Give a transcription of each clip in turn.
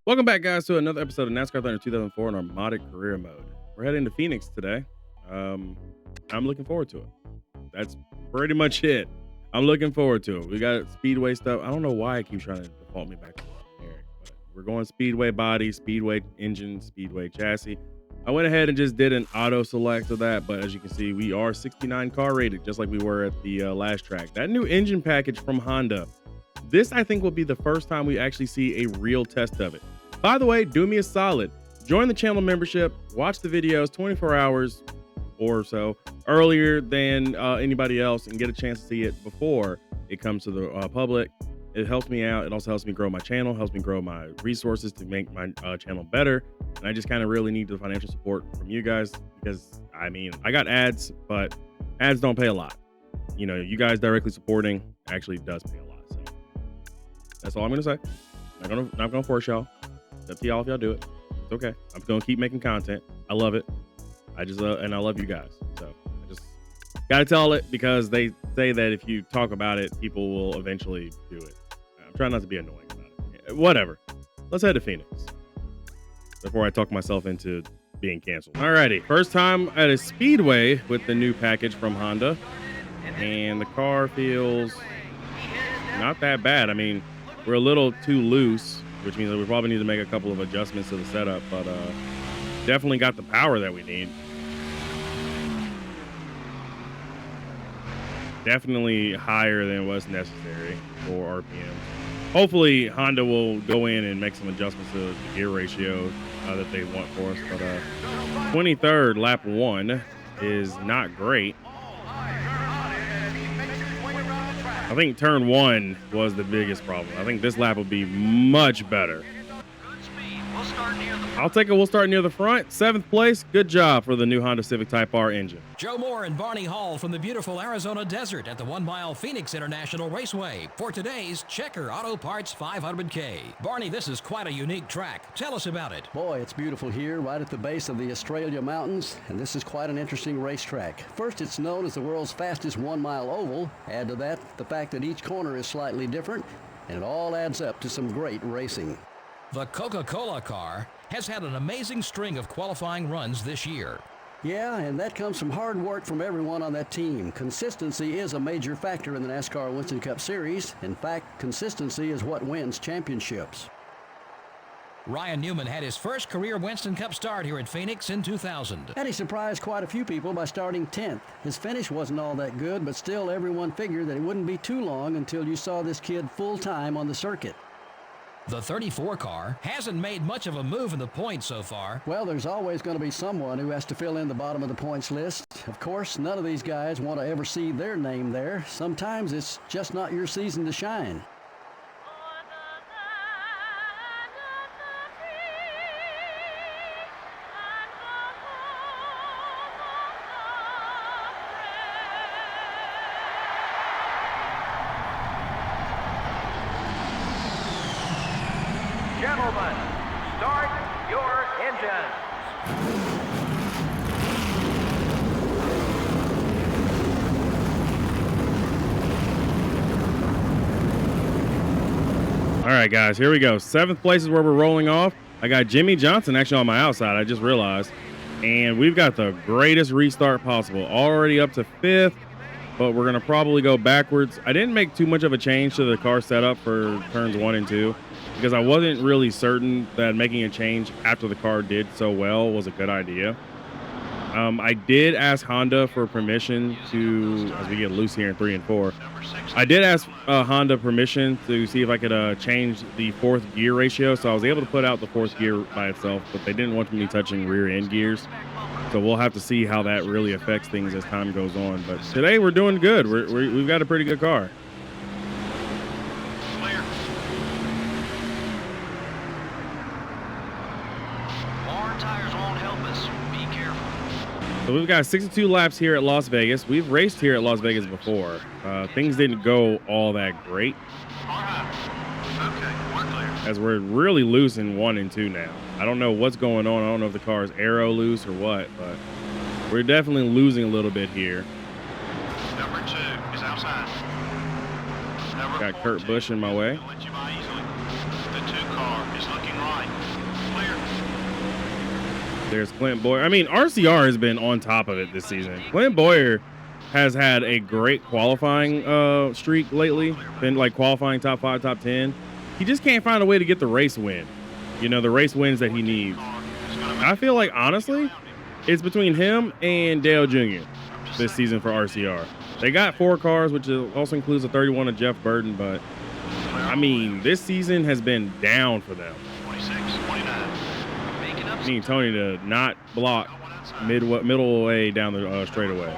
Welcome back, guys, to another episode of NASCAR Thunder 2004 in our modded career mode. We're heading to Phoenix today. I'm looking forward to it. That's pretty much it. I'm looking forward to it. We got Speedway stuff. I don't know why I keep trying to default me back to Eric, but we're going Speedway body, Speedway engine, Speedway chassis. I went ahead and just did an auto select of that, but as you can see, we are 69 car rated, just like we were at the last track. That new engine package from Honda, this I think will be the first time we actually see a real test of it. By the way, do me a solid. Join the channel membership, watch the videos 24 hours or so earlier than anybody else and get a chance to see it before it comes to the public. It helps me out. It also helps me grow my channel, helps me grow my resources to make my channel better. And I just kind of really need the financial support from you guys because, I mean, I got ads, but ads don't pay a lot. You know, you guys directly supporting actually does pay a lot. So that's all I'm going to say. Not gonna force y'all. It's up to y'all if y'all do it. It's okay. I'm gonna keep making content. I love it. And I love you guys. So I just gotta tell it because they say that if you talk about it, people will eventually do it. I'm trying not to be annoying about it. Whatever. Let's head to Phoenix before I talk myself into being canceled. Alrighty, first time at a speedway with the new package from Honda, and the car feels not that bad. I mean, we're a little too loose, which means that we probably need to make a couple of adjustments to the setup, but definitely got the power that we need. Definitely higher than what's necessary for RPM. Hopefully Honda will go in and make some adjustments to the gear ratio that they want for us, but 23rd lap 1 is not great. I think turn 1 was the biggest problem. I think this lap will be much better. I'll take it. We'll start near the front. 7th place. Good job for the new Honda Civic Type R engine. Joe Moore and Barney Hall from the beautiful Arizona desert at the 1 Mile Phoenix International Raceway for today's Checker Auto Parts 500K. Barney, this is quite a unique track. Tell us about it. Boy, it's beautiful here, right at the base of the Australia Mountains, and this is quite an interesting racetrack. First, it's known as the world's fastest 1 mile oval. Add to that the fact that each corner is slightly different, and it all adds up to some great racing. The Coca-Cola car has had an amazing string of qualifying runs this year. Yeah, and that comes from hard work from everyone on that team. Consistency is a major factor in the NASCAR Winston Cup Series. In fact, consistency is what wins championships. Ryan Newman had his first career Winston Cup start here at Phoenix in 2000. And he surprised quite a few people by starting 10th. His finish wasn't all that good, but still everyone figured that it wouldn't be too long until you saw this kid full-time on the circuit. The 34 car hasn't made much of a move in the points so far. Well, there's always going to be someone who has to fill in the bottom of the points list. Of course, none of these guys want to ever see their name there. Sometimes it's just not your season to shine. Gentlemen, start your engines. All right, guys, here we go. 7th place is where we're rolling off. I got Jimmy Johnson actually on my outside, I just realized. And we've got the greatest restart possible. Already up to 5th, but we're going to probably go backwards. I didn't make too much of a change to the car setup for turns 1 and 2. Because I wasn't really certain that making a change after the car did so well was a good idea. I did ask Honda for permission to, as we get loose here in 3 and 4, I did ask Honda permission to see if I could change the 4th gear ratio. So I was able to put out the 4th gear by itself, but they didn't want me touching rear end gears. So we'll have to see how that really affects things as time goes on. But today we're doing good. We've got a pretty good car. So we've got 62 laps here at Las Vegas. We've raced here at Las Vegas before. Things didn't go all that great. As we're really loose in 1 and 2 now. I don't know what's going on. I don't know if the car is aero loose or what, but we're definitely losing a little bit here. Number 2 is outside. Got Kurt Busch in my way. The 2 car is looking right. There's Clint Boyer. I mean, RCR has been on top of it this season. Clint Boyer has had a great qualifying streak lately. Been like qualifying top 5, top 10. He just can't find a way to get the race win. You know, the race wins that he needs. I feel like, honestly, it's between him and Dale Jr. this season for RCR. They got 4 cars, which also includes a 31 of Jeff Burton, but I mean, this season has been down for them. 26, 29. I need Tony to not block middle way down the straightaway,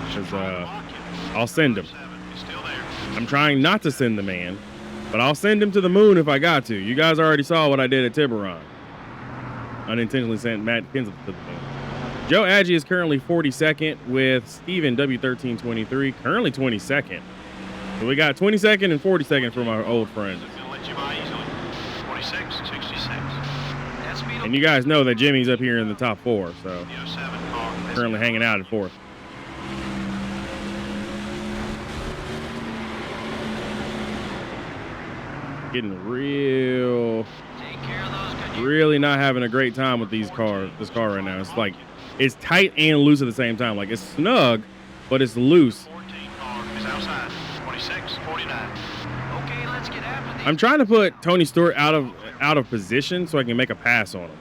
because I'll send him. I'm trying not to send the man, but I'll send him to the moon if I got to. You guys already saw what I did at Tiburon. Unintentionally sent Matt Kinsel to the moon. Joe Agee is currently 42nd with Steven W1323, currently 22nd. So we got 22nd and 42nd from our old friends. 26, 66. And you guys know that Jimmy's up here in the top 4, so currently hanging out at 4th. Getting really not having a great time with this car right now. It's like, it's tight and loose at the same time. Like, it's snug, but it's loose. 14 car is outside. 26, 49. Okay, let's get after these. I'm trying to put Tony Stewart out of position so I can make a pass on him.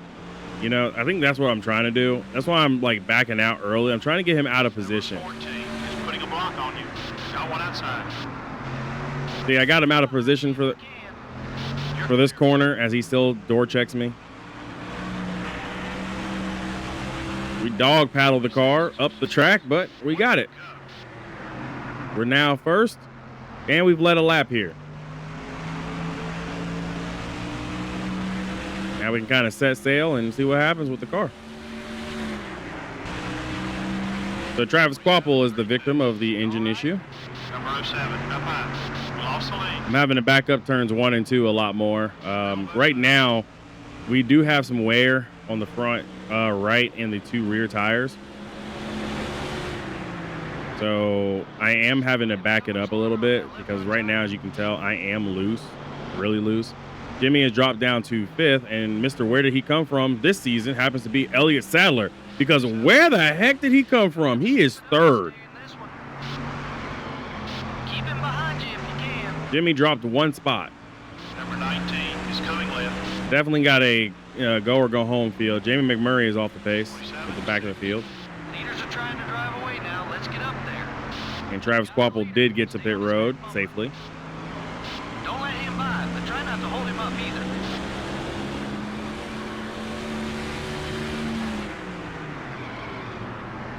You know, I think that's what I'm trying to do. That's why I'm like backing out early. I'm trying to get him out of position. 14 is putting a block on you. Got one outside. See, I got him out of position for this corner as he still door checks me. We dog paddle the car up the track, but we got it. We're now first, and we've led a lap here. Now we can kind of set sail and see what happens with the car. So Travis Quapple is the victim of the engine issue. Number 07, up high. Lost the lead. I'm having to back up turns 1 and 2 a lot more. Right now, we do have some wear on the front right and the 2 rear tires. So I am having to back it up a little bit because right now, as you can tell, I am loose, really loose. Jimmy has dropped down to 5th, and Mr. Where Did He Come From this season happens to be Elliott Sadler, because where the heck did he come from? He is 3rd. Keep him behind you if you can. Jimmy dropped 1 spot. Number 19 is coming left. Definitely got a go or go home feel. Jamie McMurray is off the pace at the back of the field. Leaders are trying to drive away now. Let's get up there. And Travis Quapple did get to pit road safely. Don't let him by, but try not to hold him up either.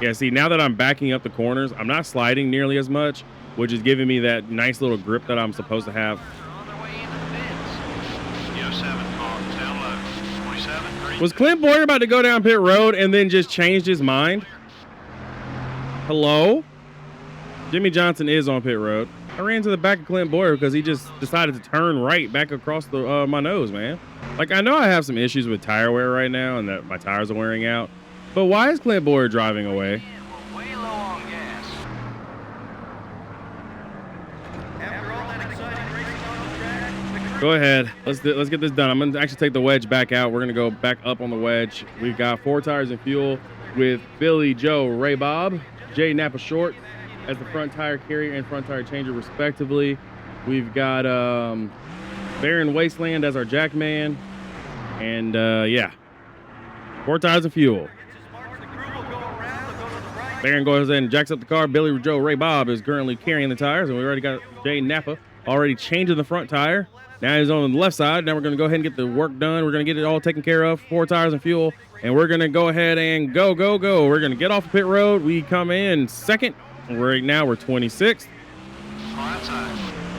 Yeah, see, now that I'm backing up the corners, I'm not sliding nearly as much, which is giving me that nice little grip that I'm supposed to have. On their way into the pits. 07 car, down low. 27, 3. Was Clint Boyer about to go down pit road and then just changed his mind? Hello? Jimmy Johnson is on pit road. I ran to the back of Clint Boyer because he just decided to turn right back across the my nose, man. Like, I know I have some issues with tire wear right now and that my tires are wearing out, but why is Clint Boyer driving away? We're way low on gas. After all that exciting racing on the track, Go ahead. Let's get this done. I'm going to actually take the wedge back out. We're going to go back up on the wedge. We've got 4 tires and fuel with Billy Joe Ray Bob, Jay Napa Short as the front tire carrier and front tire changer respectively. We've got Baron Wasteland as our jack man. And yeah, 4 tires and fuel. Baron goes ahead and jacks up the car. Billy Joe Ray Bob is currently carrying the tires, and we already got Jay Napa already changing the front tire. Now he's on the left side. Now we're going to go ahead and get the work done. We're going to get it all taken care of. 4 tires and fuel, and we're going to go ahead and go. We're going to get off the pit road. We come in 2nd. Right now we're 26th.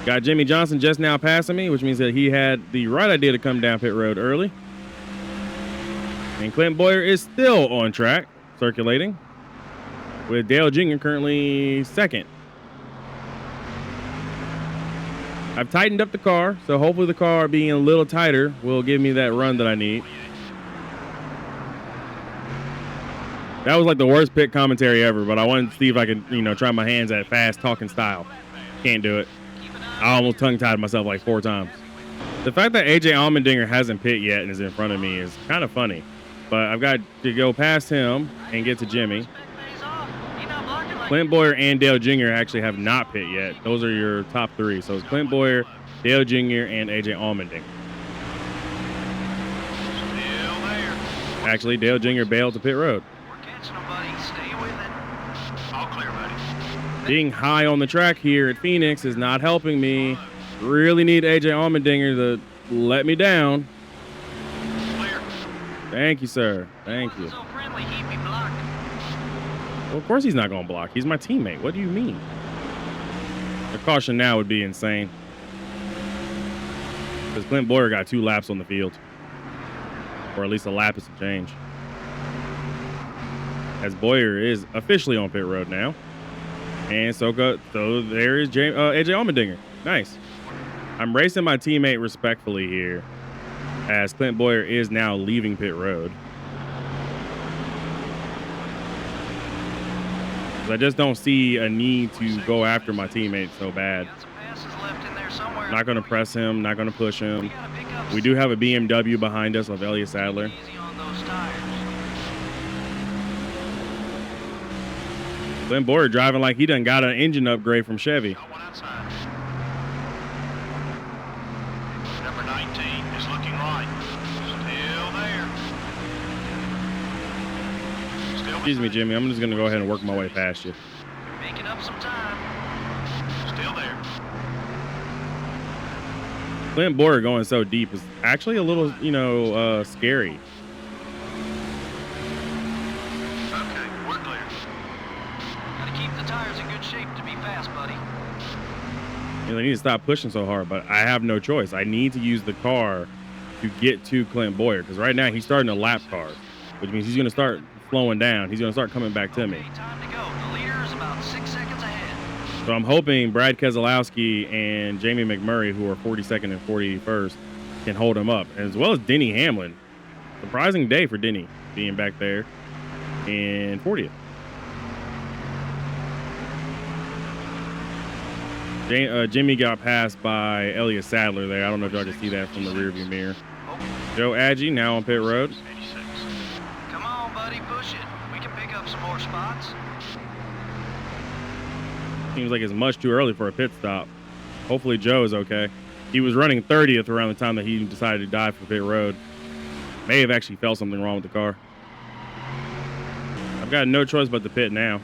Got Jimmy Johnson just now passing me, which means that he had the right idea to come down pit road early. And Clint Boyer is still on track, circulating, with Dale Jr. currently 2nd. I've tightened up the car, so hopefully the car being a little tighter will give me that run that I need. That was like the worst pit commentary ever, but I wanted to see if I could, try my hands at fast talking style. Can't do it. I almost tongue-tied myself like 4 times. The fact that AJ Allmendinger hasn't pit yet and is in front of me is kind of funny. but I've got to go past him and get to Jimmy. Clint Boyer and Dale Jr. actually have not pit yet. Those are your top three. So it's Clint Boyer, Dale Jr., and AJ Allmendinger. Still there. Actually, Dale Jr. bailed to pit road. We're catching them, buddy. Stay with it. All clear, buddy. Being high on the track here at Phoenix is not helping me. Really need AJ Allmendinger to let me down. Clear. Thank you, sir. Thank you. So friendly, he'd be blocked. Well, of course he's not going to block. He's my teammate. What do you mean? The caution now would be insane. Because Clint Boyer got 2 laps on the field. Or at least a lap is some change. As Boyer is officially on pit road now. And so there is AJ Allmendinger. Nice. I'm racing my teammate respectfully here. As Clint Boyer is now leaving pit road. I just don't see a need to go after my teammate so bad. Got some passes left in there somewhere. Not going to press him, not going to push him. We do have a BMW behind us of Elliott Sadler. Easy on those tires. Clint Boyer driving like he done got an engine upgrade from Chevy. Got one outside. Number 19 is looking right. Still there. Still Excuse me, Jimmy. I'm just going to go ahead and work my way past you. You're making up some time. Still there. Clint Boyer going so deep is actually a little, scary. Okay, we're clear. Gotta keep the tires in good shape to be fast, buddy. They need to stop pushing so hard, but I have no choice. I need to use the car to get to Clint Boyer because right now he's starting a lap car, which means he's going to start slowing down. He's going to start coming back to me. Okay, time to go. The leader is about 6 seconds ahead. So I'm hoping Brad Keselowski and Jamie McMurray, who are 42nd and 41st, can hold him up, as well as Denny Hamlin. Surprising day for Denny being back there in 40th. Jimmy got passed by Elliott Sadler there. I don't know if y'all can see that from the rearview mirror. Joe Agee now on pit road. 86. Come on, buddy, push it. We can pick up some more spots. Seems like it's much too early for a pit stop. Hopefully Joe is okay. He was running 30th around the time that he decided to dive for pit road. May have actually felt something wrong with the car. I've got no choice but to pit now.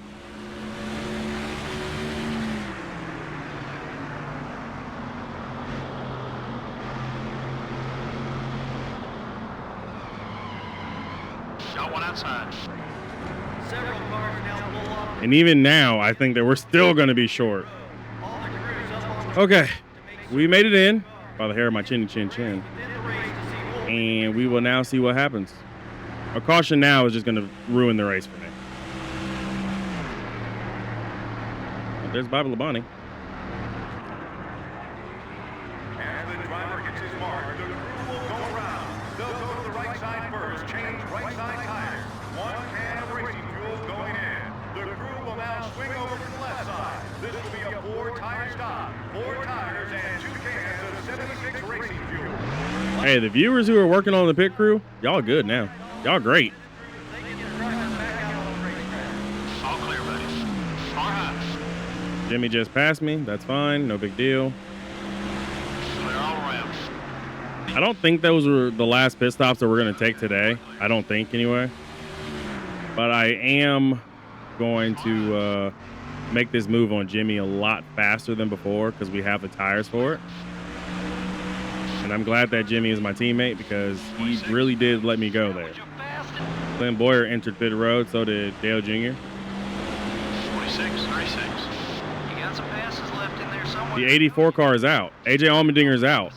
Got one outside. Several cars now pull up. And even now, I think that we're still going to be short. Okay, we made it in by the hair of my chinny chin chin. And we will now see what happens. A caution now is just going to ruin the race for me. Well, there's Bobby Labonte. As the driver gets his mark, the crew will go around. They'll go to the right side first, change right side tires. 1 can of racing fuel going in. The crew will now swing over to the left side. This will be a 4-tire stop. 4 tires and 2 cans of 76 racing fuel. Hey, the viewers who are working on the pit crew, y'all good now. Y'all great. All clear, buddy. All right. Jimmy just passed me. That's fine. No big deal. Clear all around. I don't think those were the last pit stops that we're going to take today. I don't think, anyway. But I am going to make this move on Jimmy a lot faster than before because we have the tires for it. And I'm glad that Jimmy is my teammate because he really did let me go there. Clint Boyer entered pit road, so did Dale Jr. 46, 36. You got some passes left in there somewhere. The 84 car is out. AJ Allmendinger is out.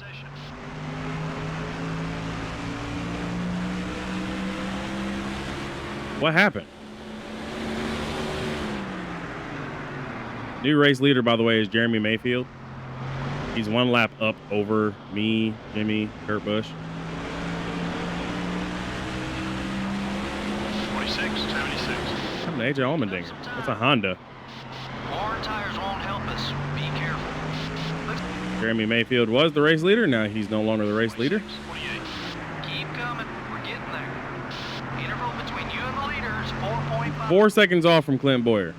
What happened? New race leader, by the way, is Jeremy Mayfield. He's 1 lap up over me, Jimmy, Kurt Busch. 46, 76. I'm the AJ Allmendinger. That's a Honda. More tires won't help us. Be careful. Jeremy Mayfield was the race leader. Now he's no longer the race leader. 28. Keep coming. We're getting there. 4 seconds off from Clint Boyer.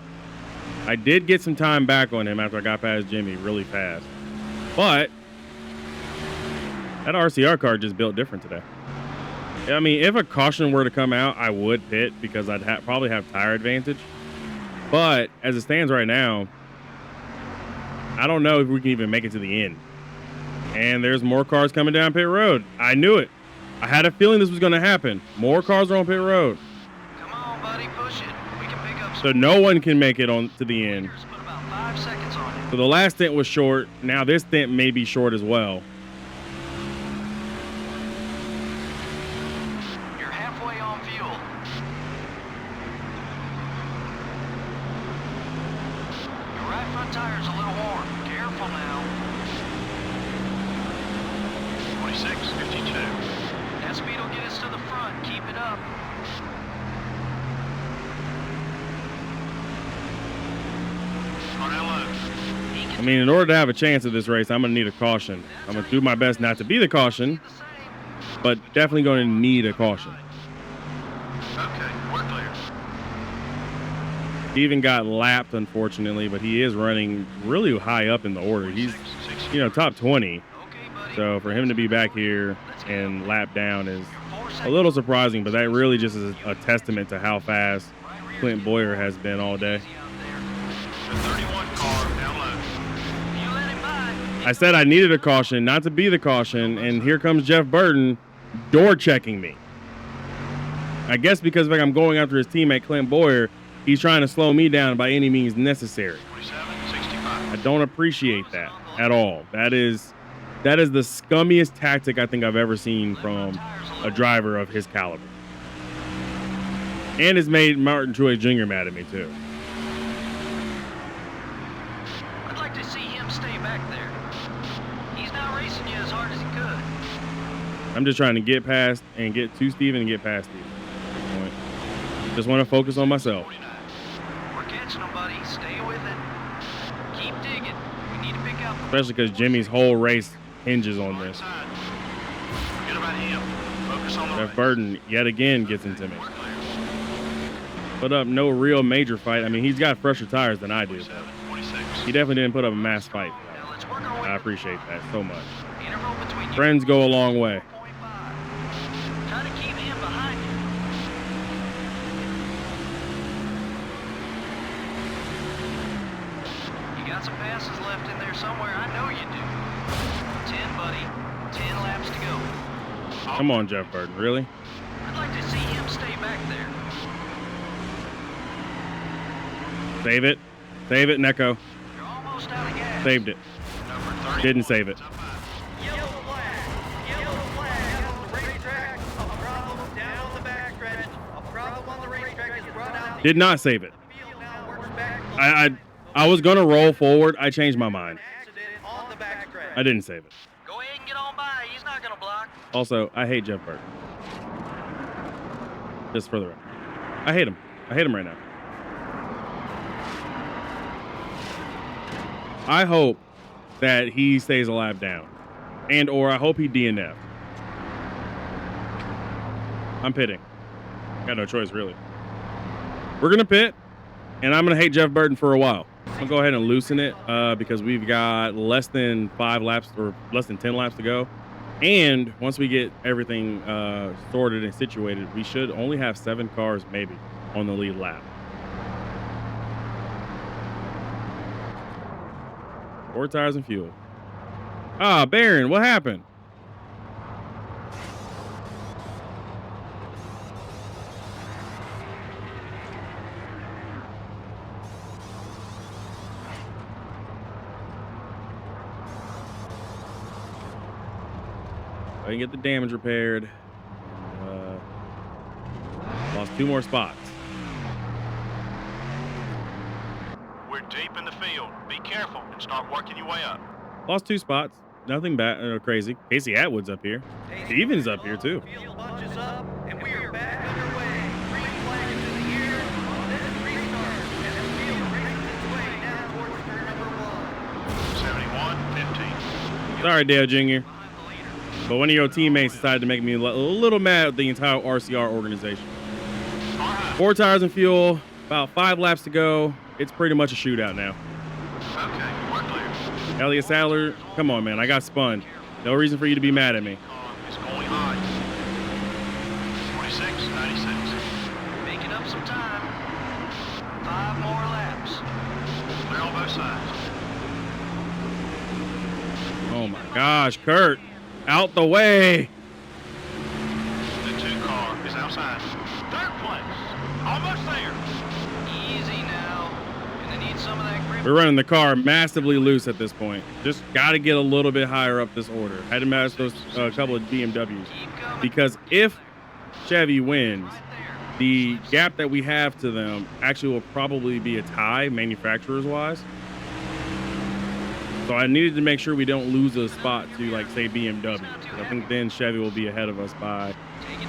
I did get some time back on him after I got past Jimmy really fast. But that RCR car just built different today. I mean, if a caution were to come out, I would pit because I'd probably have tire advantage. But as it stands right now, I don't know if we can even make it to the end. And there's more cars coming down pit road. I knew it. I had a feeling this was going to happen. More cars are on pit road. Come on, buddy, push it. We can pick up So no one can make it on to the end. Put about 5 seconds on it. So the last stint was short. Now this stint may be short as well. You're halfway on fuel. Your right front tire's a little warm. Careful now. 26:52. That speed will get us to the front. Keep it up. On that low. I mean, in order to have a chance at this race, I'm going to need a caution. I'm going to do my best not to be the caution, but definitely going to need a caution. Okay, we're clear. He even got lapped, unfortunately, but he is running really high up in the order. He's, top 20. Okay, buddy. So for him to be back here and lap down is a little surprising, but that really just is a testament to how fast Clint Boyer has been all day. The 31 car down low. You let him by. I said I needed a caution, not to be the caution, and here comes Jeff Burton door checking me. I guess because like I'm going after his teammate Clint Boyer, he's trying to slow me down by any means necessary. 27:65. I don't appreciate that at all. That is the scummiest tactic I think I've ever seen from a driver of his caliber. And it's made Martin Truex Jr. mad at me too. I'd like to see him stay back there. He's not racing you as hard as he could. I'm just trying to get past and get to Steven and get past Steven. At this point. Just want to focus on myself. 49. We're catching him, buddy. Stay with it. Keep digging. We need to pick up. Especially because Jimmy's whole race hinges on this. Forget about him. Focus on the Jeff race. Burton yet again gets into me. We're clear. Put up no real major fight. I mean, he's got fresher tires than I do. But 27:26. he definitely didn't put up a mass fight. Now let's work our way. I appreciate that so much. Interval between you. Friends go a long way. 4.5. Try to keep him behind you. You got some passes left in there somewhere. I know you do. 10, buddy. 10 laps to go. Come on, Jeff Burton. Really? I'd like to see him stay back there. Save it. Save it, Neko. You're almost out of gas. Saved it. Number 30. Didn't save it. Yellow flag on the racetrack. A problem down the backstretch. A problem on the racetrack is brought out. Did not save it. The field now works back. I was gonna roll forward. I changed my mind. Accident on the backstretch. I didn't save it. Go ahead and get on by. He's not going to block. Also, I hate Jeff Burton. Just for the record. I hate him. I hate him right now. I hope that he stays a lap down. And or I hope he DNF. I'm pitting. Got no choice, really. We're going to pit, and I'm going to hate Jeff Burton for a while. I'll go ahead and loosen it because we've got less than 5 laps or less than 10 laps to go. And once we get everything sorted and situated, we should only have 7 cars maybe on the lead lap. 4 tires and fuel. Ah, Baron, what happened? I can get the damage repaired. Lost 2 more spots. We're deep in the field. Be careful and start working your way up. Lost 2 spots. Nothing bad or crazy. Casey Atwood's up here. Steven's up here too. Field bunches up, and we are back underway. Green flag is in the air. This is restart, and the field races its way down towards turn number 1. 71:15. Sorry, Dale Jr. But one of your teammates decided to make me a little mad at the entire RCR organization. 4 tires and fuel, about 5 laps to go. It's pretty much a shootout now. Okay, we're clear. Elliott Sadler, come on, man. I got spun. No reason for you to be mad at me. It's going high. 26, 96. Making up some time. 5 more laps. Clear on both sides. Oh my gosh, Kurt. Out the way. The 2 car is outside. 3rd place. Almost there. Easy now. Gonna need some of that grip. We're running the car massively loose at this point. Just got to get a little bit higher up this order. Had to match those couple of BMWs. Keep coming. Because if Chevy wins, Right there. the gap that we have to them actually will probably be a tie manufacturers wise. So I needed to make sure we don't lose a spot to, like, say, BMW. I think then Chevy will be ahead of us by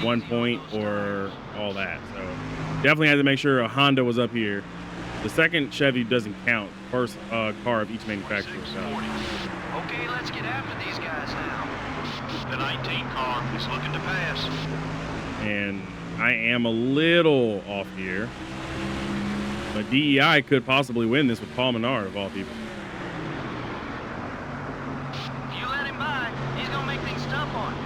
1 point or all that. So definitely had to make sure a Honda was up here. The second Chevy doesn't count. First car of each manufacturer. So. Okay, let's get after these guys now. The 19 car is looking to pass. And I am a little off here. But DEI could possibly win this with Paul Menard, of all people. If you let him by, he's gonna make things tough on you.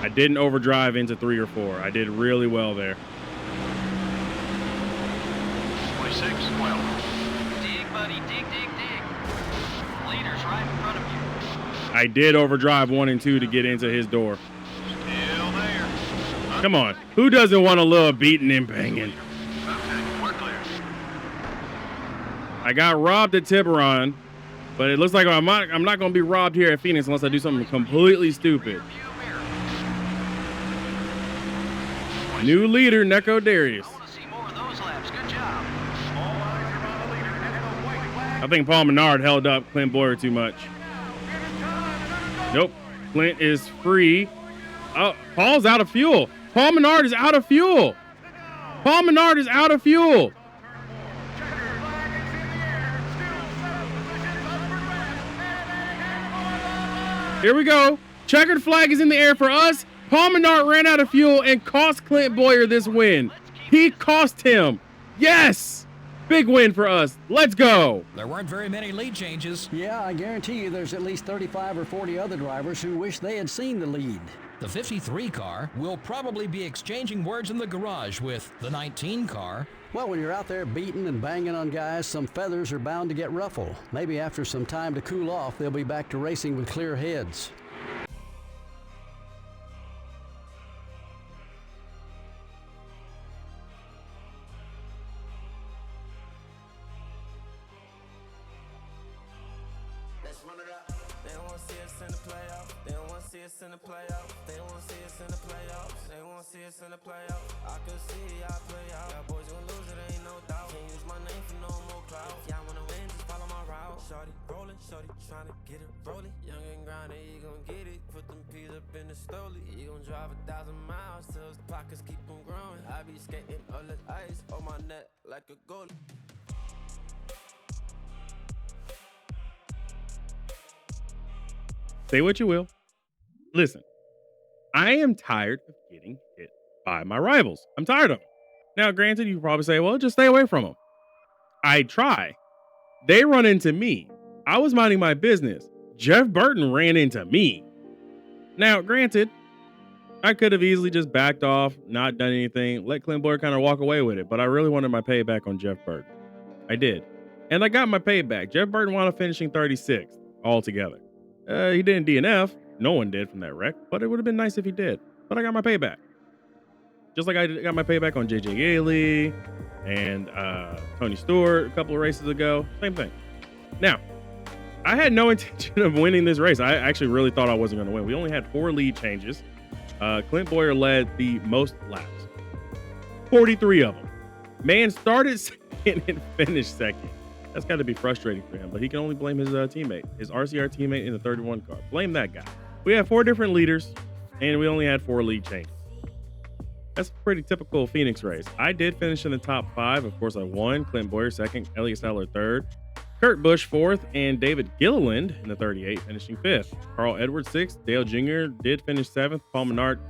I didn't overdrive into 3 or 4. I did really well there. 26, 12. Dig, buddy, dig, dig, dig. Leader's right in front of you. I did overdrive 1 and 2 to get into his door. Still there. Come on. Who doesn't want a little beating and banging? Okay, we're clear. I got robbed at Tiburon, but it looks like I'm not going to be robbed here at Phoenix unless I do something completely stupid. New leader, Neko Darius. I want to see more of those laps. Good job. All eyes are on the leader and the white flag. I think Paul Menard held up Clint Boyer too much. Nope. Clint is free. Oh, Paul's out of fuel. Paul Menard is out of fuel. Paul Menard is out of fuel. Here we go. Checkered flag is in the air for us. Paul Menard ran out of fuel and cost Clint Boyer this win. He cost him. Yes. Big win for us. Let's go. There weren't very many lead changes. Yeah, I guarantee you there's at least 35 or 40 other drivers who wish they had seen the lead. The 53 car will probably be exchanging words in the garage with the 19 car. Well, when you're out there beating and banging on guys, some feathers are bound to get ruffled. Maybe after some time to cool off, they'll be back to racing with clear heads. They don't want to see us in the playoffs. They don't want to see us in the playoffs. They don't want to see us in the playoffs. They want to see us in the playoffs. I could see y'all play out. Y'all boys gonna lose it, ain't no doubt. Can't use my name for no more clout. If y'all wanna win, just follow my route. Shorty rolling, shorty trying to get it rolling. Young and grinding, he gon' get it. Put them peas up in the stoley. He gon' drive 1,000 miles till his pockets keep on growing. I be skating all the ice on my neck like a goalie. Say what you will. Listen, I am tired of getting hit by my rivals. I'm tired of them. Now, granted, you probably say, well, just stay away from them. I try. They run into me. I was minding my business. Jeff Burton ran into me. Now, granted, I could have easily just backed off, not done anything, let Clint Boyer kind of walk away with it, but I really wanted my payback on Jeff Burton. I did. And I got my payback. Jeff Burton wound up finishing 36th altogether. He didn't DNF. No one did from that wreck, but it would have been nice if he did. But I got my payback. Just like I got my payback on JJ Yaley and Tony Stewart a couple of races ago. Same thing. Now, I had no intention of winning this race. I actually really thought I wasn't going to win. We only had 4 lead changes. Clint Boyer led the most laps. 43 of them. Man started second and finished second. That's got to be frustrating for him, but he can only blame his teammate, his RCR teammate in the 31 car. Blame that guy. We had 4 different leaders, and we only had 4 lead changes. That's a pretty typical Phoenix race. I did finish in the top 5. Of course, I won. Clint Boyer second, Elliott Sadler third, Kurt Busch fourth, and David Gilliland in the 38 finishing 5th. Carl Edwards 6th. Dale Jr. did finish 7th. Paul Menard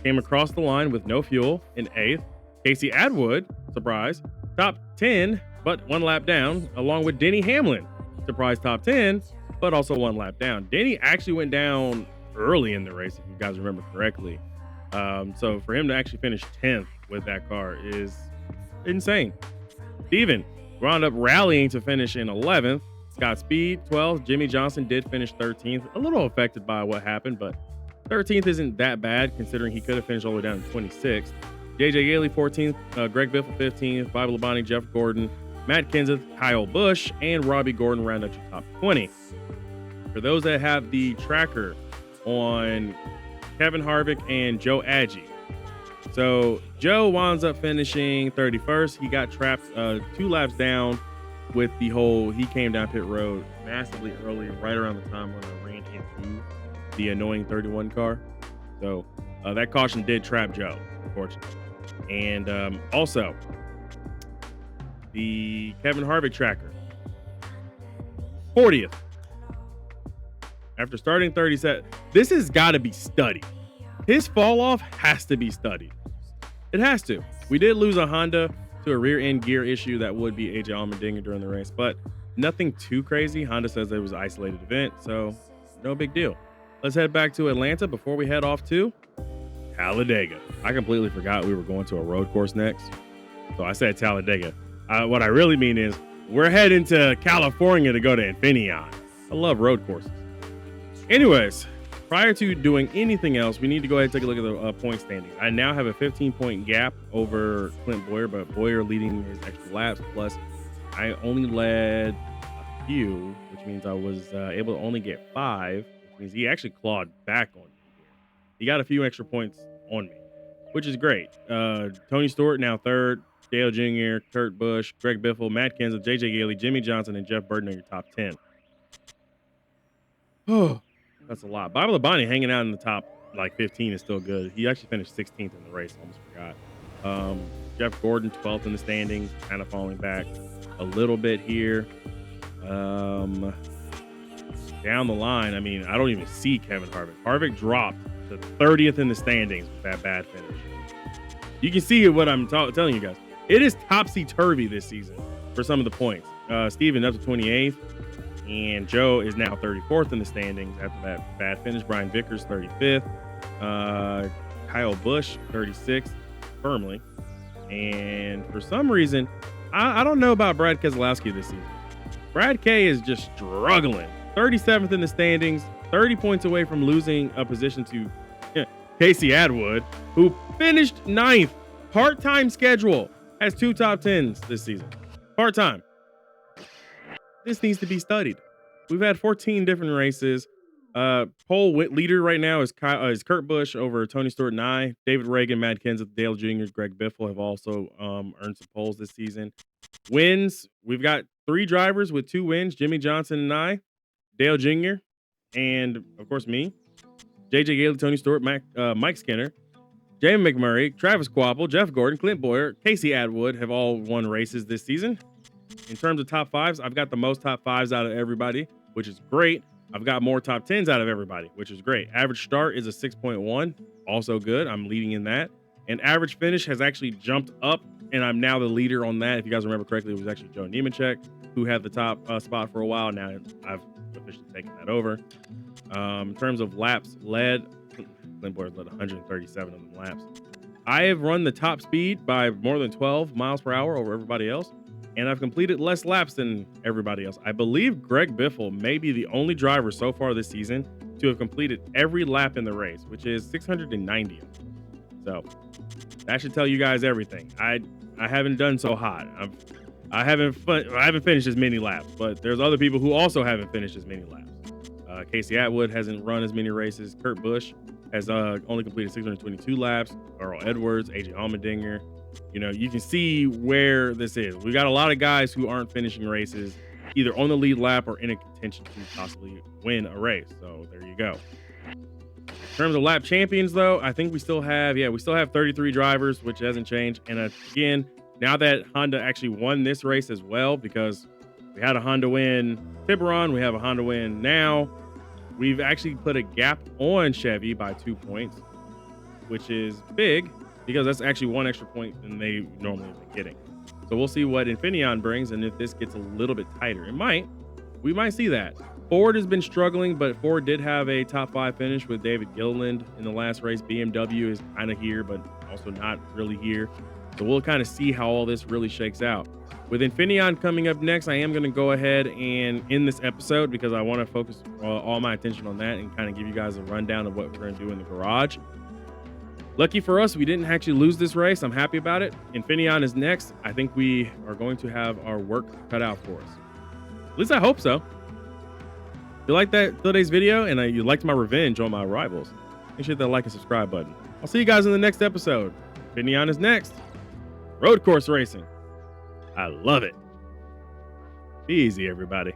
came across the line with no fuel in 8th. Casey Atwood, surprise, top 10, but 1 lap down, along with Denny Hamlin, surprise top 10, but also 1 lap down. Denny actually went down early in the race, if you guys remember correctly. So for him to actually finish 10th with that car is insane. Steven wound up rallying to finish in 11th. Scott Speed, 12th. Jimmy Johnson did finish 13th. A little affected by what happened, but 13th isn't that bad considering he could have finished all the way down in 26th. JJ Gailey, 14th. Greg Biffle, 15th. Bobby Labonte, Jeff Gordon, Matt Kenseth, Kyle Busch, and Robbie Gordon round out your top 20. For those that have the tracker on Kevin Harvick and Joe Agee. So Joe winds up finishing 31st. He got trapped 2 laps down with the whole, he came down pit road massively early, right around the time when I ran into the annoying 31 car. So that caution did trap Joe, unfortunately. And also, the Kevin Harvick tracker, 40th. After starting 37, this has got to be studied. His fall off has to be studied. It has to. We did lose a Honda to a rear end gear issue that would be AJ Allmendinger during the race, but nothing too crazy. Honda says it was an isolated event, so no big deal. Let's head back to Atlanta before we head off to Talladega. I completely forgot we were going to a road course next, so I said Talladega. What I really mean is we're heading to California to go to Infineon. I love road courses. Anyways, prior to doing anything else, we need to go ahead and take a look at the point standings. I now have a 15-point gap over Clint Boyer, but Boyer leading his extra laps. Plus, I only led a few, which means I was able to only get 5, which means he actually clawed back on me here. He got a few extra points on me, which is great. Tony Stewart now 3rd, Dale Jr., Kurt Busch, Greg Biffle, Matt Kenseth, JJ Gailey, Jimmy Johnson, and Jeff Burton are your top 10. Oh. That's a lot. Bobby Labonte hanging out in the top 15 is still good. He actually finished 16th in the race. Almost forgot. Jeff Gordon 12th in the standings, kind of falling back a little bit here. Down the line, I mean, I don't even see Kevin Harvick. Harvick dropped to 30th in the standings with that bad finish. You can see what I'm telling you guys. It is topsy-turvy this season for some of the points. Steven up to 28th. And Joe is now 34th in the standings after that bad finish. Brian Vickers, 35th. Kyle Busch, 36th, firmly. And for some reason, I don't know about Brad Keselowski this season. Brad K is just struggling. 37th in the standings, 30 points away from losing a position to Casey Atwood, who finished 9th. Part-time schedule, has 2 top 10s this season. Part-time. This needs to be studied. We've had 14 different races. Pole leader right now is Kurt Busch over Tony Stewart and I. David Reagan, Matt Kenseth, Dale Jr., Greg Biffle have also earned some poles this season. Wins, we've got 3 drivers with 2 wins, Jimmy Johnson and I, Dale Jr., and of course me, JJ Gailey, Tony Stewart, Mike Skinner, Jamie McMurray, Travis Quapple, Jeff Gordon, Clint Boyer, Casey Atwood have all won races this season. In terms of top 5s, I've got the most top 5s out of everybody, which is great. I've got more top 10s out of everybody, which is great. Average start is a 6.1, also good. I'm leading in that. And average finish has actually jumped up, and I'm now the leader on that. If you guys remember correctly, it was actually Joe Nemechek who had the top spot for a while. Now I've officially taken that over. In terms of laps led, Clint Boyer led 137 of them laps. I have run the top speed by more than 12 miles per hour over everybody else. And I've completed less laps than everybody else. I believe Greg Biffle may be the only driver so far this season to have completed every lap in the race, which is 690. So that should tell you guys everything. I haven't done so hot. I haven't finished as many laps, but there's other people who also haven't finished as many laps. Casey Atwood hasn't run as many races. Kurt Busch has only completed 622 laps. Earl Edwards, AJ Allmendinger. You know, you can see where this is. We got a lot of guys who aren't finishing races either on the lead lap or in a contention to possibly win a race. So there you go. In terms of lap champions, though, I think we still have 33 drivers, which hasn't changed. And again, now that Honda actually won this race as well, because we had a Honda win Tiburon, we have a Honda win now. We've actually put a gap on Chevy by 2 points, which is big. because that's actually 1 extra point than they normally have been getting. So we'll see what Infineon brings, and if this gets a little bit tighter. It might. We might see that. Ford has been struggling, but Ford did have a top 5 finish with David Gilliland in the last race. BMW is kind of here, but also not really here. So we'll kind of see how all this really shakes out. With Infineon coming up next, I am going to go ahead and end this episode because I want to focus all my attention on that and kind of give you guys a rundown of what we're going to do in the garage. Lucky for us, we didn't actually lose this race. I'm happy about it. Infineon is next. I think we are going to have our work cut out for us. At least I hope so. If you like today's video and you liked my revenge on my rivals, make sure to hit that like and subscribe button. I'll see you guys in the next episode. Infineon is next. Road course racing. I love it. Be easy, everybody.